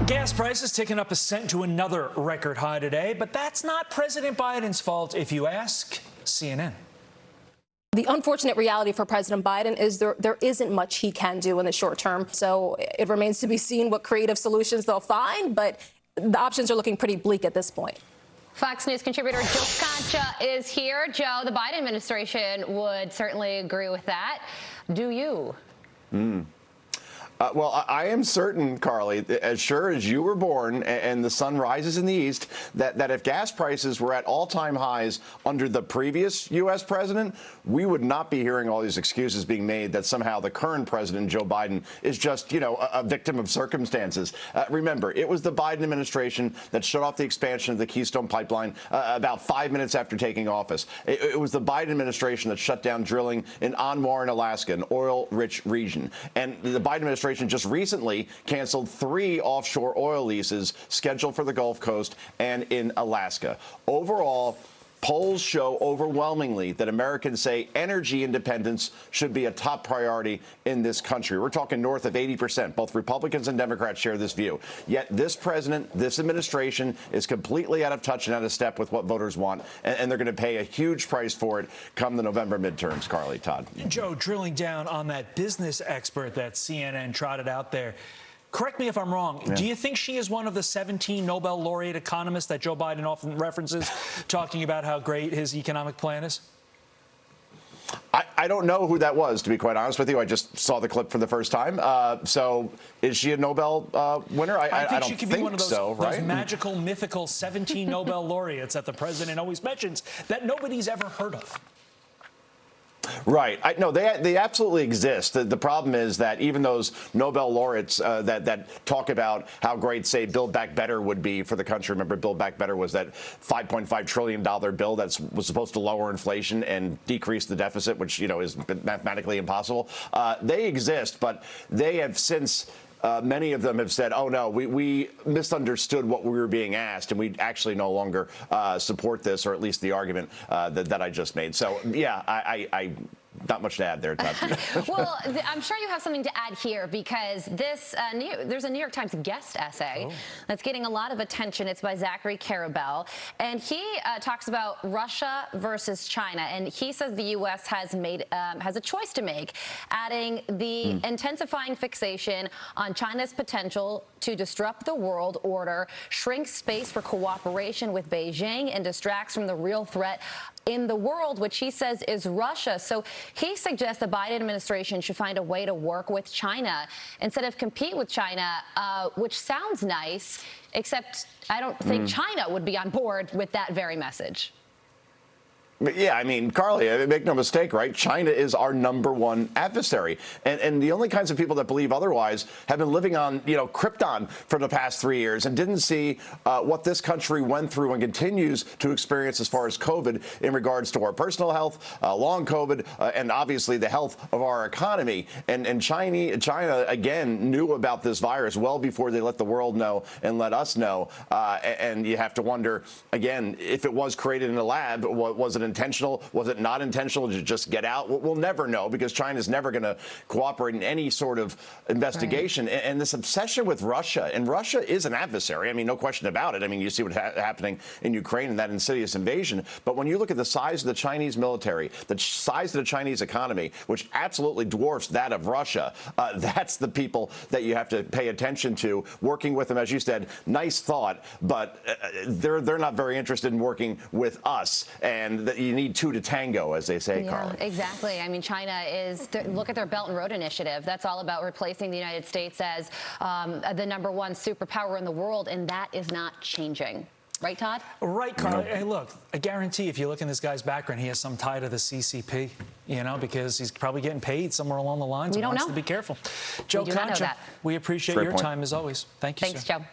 Gas prices ticking up a cent to another record high today, but that's not President Biden's fault, if you ask CNN. The unfortunate reality for President Biden is there isn't much he can do in the short term. So it remains to be seen what creative solutions they'll find, but the options are looking pretty bleak at this point. Fox News contributor Joe Concha is here. Joe, the Biden administration would certainly agree with that. Do you? Well, I am certain, Carly, as sure as you were born and the sun rises in the east, that if gas prices were at all-time highs under the previous U.S. president, we would not be hearing all these excuses being made that somehow the current president, Joe Biden, is just, a victim of circumstances. Remember, it was the Biden administration that shut off the expansion of the Keystone Pipeline about 5 minutes after taking office. It was the Biden administration that shut down drilling in Anwar, Alaska, an oil-rich region. And the Biden administration just recently canceled 3 offshore oil leases scheduled for the Gulf Coast and in Alaska. Overall, polls show overwhelmingly that Americans say energy independence should be a top priority in this country. We're talking north of 80%. Both Republicans and Democrats share this view. Yet this president, this administration is completely out of touch and out of step with what voters want, and they're going to pay a huge price for it come the November midterms. Carly, Todd. Joe, drilling down on that business expert that CNN trotted out there, correct me if I'm wrong. Yeah. Do you think she is one of the 17 Nobel laureate economists that Joe Biden often references, talking about how great his economic plan is? I don't know who that was, to be quite honest with you. I just saw the clip for the first time. So is she a Nobel winner? I think don't she could be one of those, right? those magical, mythical 17 Nobel laureates that the president always mentions that nobody's ever heard of. Right. No, they absolutely exist. The problem is that even those Nobel laureates that talk about how great, say, Build Back Better would be for the country. Remember, Build Back Better was that $5.5 trillion bill that was supposed to lower inflation and decrease the deficit, which, is mathematically impossible. They exist, but they have since many of them have said, oh, no, we misunderstood what we were being asked, and we actually no longer support this, or at least the argument that I just made. So, yeah, I not much to add there, Todd. Well, I'm sure you have something to add here, because there's a New York Times guest essay that's getting a lot of attention. It's by Zachary Karabell, and he talks about Russia versus China, and he says the U.S. has a choice to make, adding the intensifying fixation on China's potential to disrupt the world order, shrink space for cooperation with Beijing, and distracts from the real threat in the world, which he says is Russia. So he suggests the Biden administration should find a way to work with China instead of compete with China, which sounds nice, except I don't think China would be on board with that very message. Yeah, I mean, Carly, make no mistake, right? China is our #1 adversary. And the only kinds of people that believe otherwise have been living on, Krypton for the past 3 years and didn't see what this country went through and continues to experience as far as COVID in regards to our personal health, long COVID, and obviously the health of our economy. And China, again, knew about this virus well before they let the world know and let us know. And you have to wonder, again, if it was created in a lab, was it intentional? Was it not intentional? Did it just get out? We'll never know, because China's never going to cooperate in any sort of investigation. Right. And this obsession with Russia, and Russia is an adversary. I mean, no question about it. I mean, you see what's happening in Ukraine and that insidious invasion. But when you look at the size of the Chinese military, the size of the Chinese economy, which absolutely dwarfs that of Russia, that's the people that you have to pay attention to. Working with them, as you said, nice thought, but they're not very interested in working with us. And you need 2 to tango, as they say, Carly. Exactly. I mean, China look at their Belt and Road Initiative. That's all about replacing the United States as the #1 superpower in the world, and that is not changing. Right, Todd? Right, Carly. Hey, look, I guarantee if you look in this guy's background, he has some tie to the CCP, because he's probably getting paid somewhere along the lines. We don't know. To be careful. Joe Concha, we appreciate your time as always. Thank you, Thanks, sir. Joe.